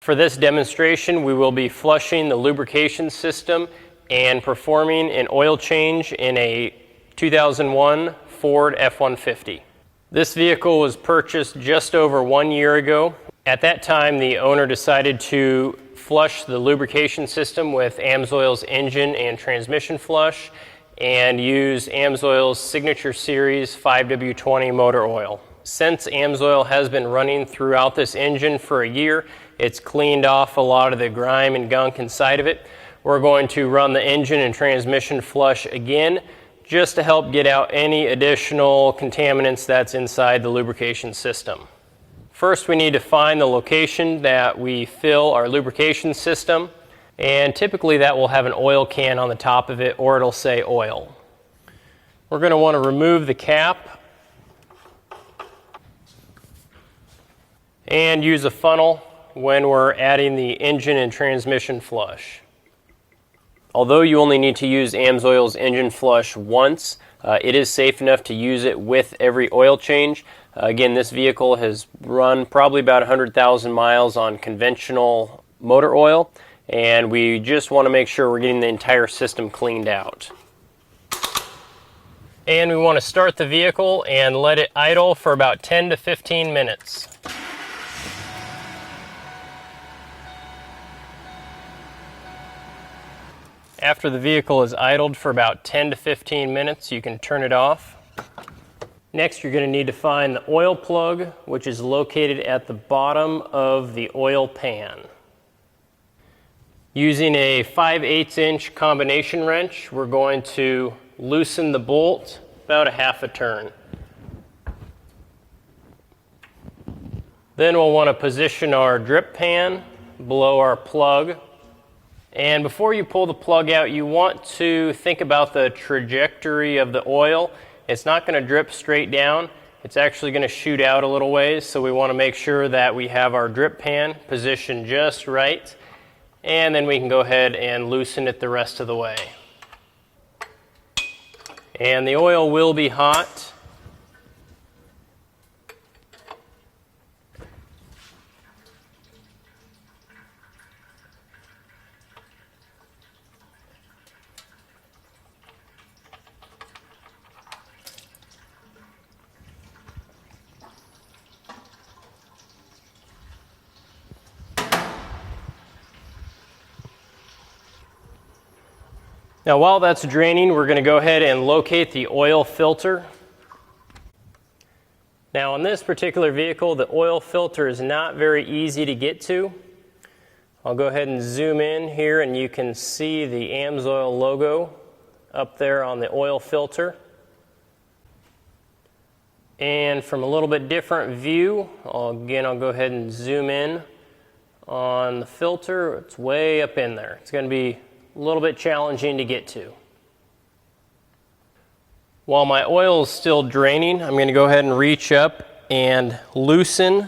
For this demonstration, we will be flushing the lubrication system and performing an oil change in a 2001 Ford F150. This vehicle was purchased just over 1 year ago. At that time, the owner decided to flush the lubrication system with Amsoil's engine and transmission flush and use Amsoil's Signature Series 5W20 motor oil. Since Amsoil has been running throughout this engine for a year, it's cleaned off a lot of the grime and gunk inside of it. We're going to run the engine and transmission flush again just to help get out any additional contaminants that's inside the lubrication system. First, we need to find the location that we fill our lubrication system, and typically that will have an oil can on the top of it, or it'll say oil. We're going to want to remove the cap and use a funnel when we're adding the engine and transmission flush. Although you only need to use Amsoil's engine flush once, it is safe enough to use it with every oil change. Again, this vehicle has run probably about 100,000 miles on conventional motor oil, and we just want to make sure we're getting the entire system cleaned out. And we want to start the vehicle and let it idle for about 10 to 15 minutes. After the vehicle is idled for about 10 to 15 minutes, you can turn it off. Next, you're going to need to find the oil plug, which is located at the bottom of the oil pan. Using a 5/8" combination wrench, we're going to loosen the bolt about a half a turn. Then we'll want to position our drip pan below our plug. And before you pull the plug out, you want to think about the trajectory of the oil. It's not going to drip straight down. It's actually going to shoot out a little ways, so we want to make sure that we have our drip pan positioned just right. And then we can go ahead and loosen it the rest of the way. And the oil will be hot. Now, while that's draining, we're going to go ahead and locate the oil filter. Now, on this particular vehicle, the oil filter is not very easy to get to. I'll go ahead and zoom in here, and you can see the Amsoil logo up there on the oil filter. And from a little bit different view, I'll go ahead and zoom in on the filter. It's way up in there. It's going to be a little bit challenging to get to. While my oil is still draining, I'm going to go ahead and reach up and loosen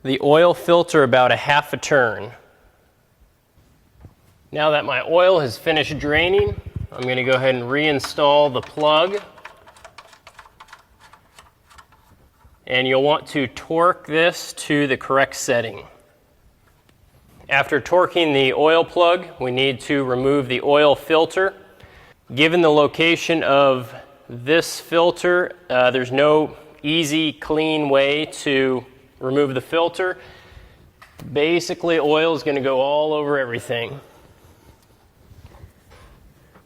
the oil filter about a half a turn. Now that my oil has finished draining, I'm going to go ahead and reinstall the plug. And you'll want to torque this to the correct setting. After torquing the oil plug, we need to remove the oil filter. Given the location of this filter, there's no easy, clean way to remove the filter. Basically, oil is going to go all over everything.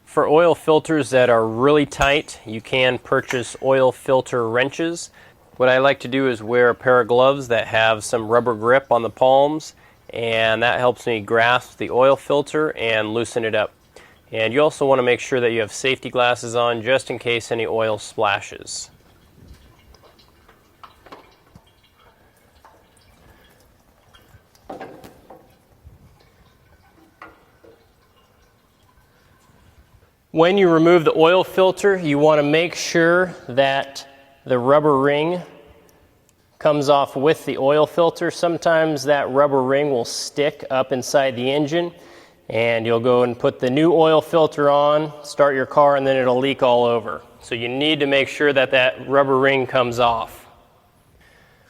For oil filters that are really tight, you can purchase oil filter wrenches. What I like to do is wear a pair of gloves that have some rubber grip on the palms, and that helps me grasp the oil filter and loosen it up. And you also want to make sure that you have safety glasses on just in case any oil splashes. When you remove the oil filter, you want to make sure that the rubber ring comes off with the oil filter. Sometimes that rubber ring will stick up inside the engine, and you'll go and put the new oil filter on, start your car, and then it'll leak all over. So you need to make sure that that rubber ring comes off.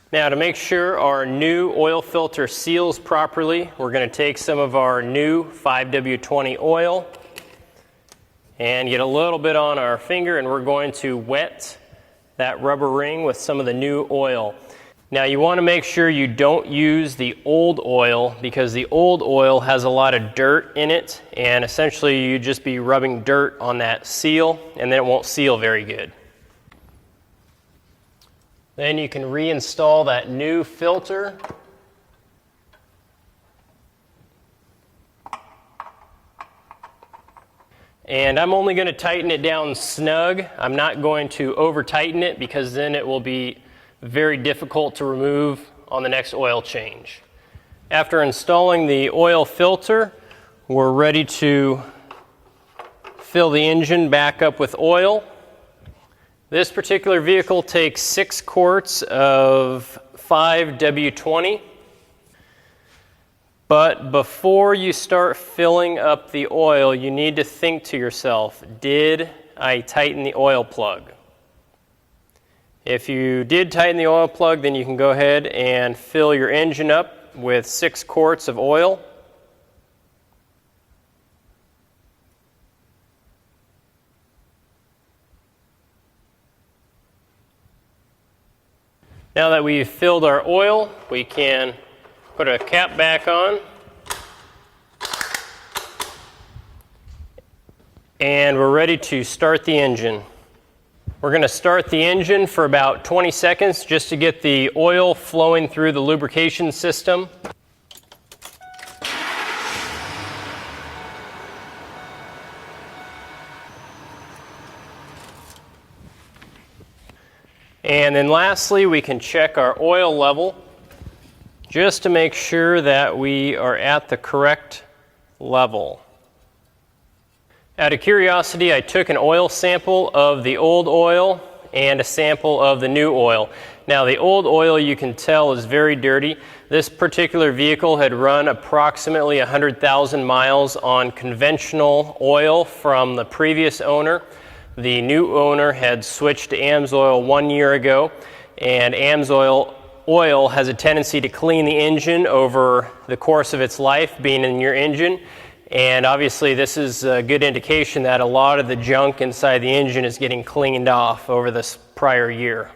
Now, to make sure our new oil filter seals properly, we're going to take some of our new 5W20 oil and get a little bit on our finger, and we're going to wet that rubber ring with some of the new oil. Now, you want to make sure you don't use the old oil, because the old oil has a lot of dirt in it, and essentially you'd just be rubbing dirt on that seal, and then it won't seal very good. Then you can reinstall that new filter. And I'm only going to tighten it down snug. I'm not going to over tighten it, because then it will be very difficult to remove on the next oil change. After installing the oil filter, we're ready to fill the engine back up with oil. This particular vehicle takes 6 quarts of 5W20. But before you start filling up the oil, you need to think to yourself, did I tighten the oil plug? If you did tighten the oil plug, then you can go ahead and fill your engine up with 6 quarts of oil. Now that we've filled our oil, we can put a cap back on. And we're ready to start the engine. We're going to start the engine for about 20 seconds just to get the oil flowing through the lubrication system. And then lastly, we can check our oil level just to make sure that we are at the correct level. Out of curiosity, I took an oil sample of the old oil and a sample of the new oil. Now, the old oil, you can tell, is very dirty. This particular vehicle had run approximately 100,000 miles on conventional oil from the previous owner. The new owner had switched to Amsoil 1 year ago, and Amsoil oil has a tendency to clean the engine over the course of its life being in your engine. And obviously this is a good indication that a lot of the junk inside the engine is getting cleaned off over this prior year.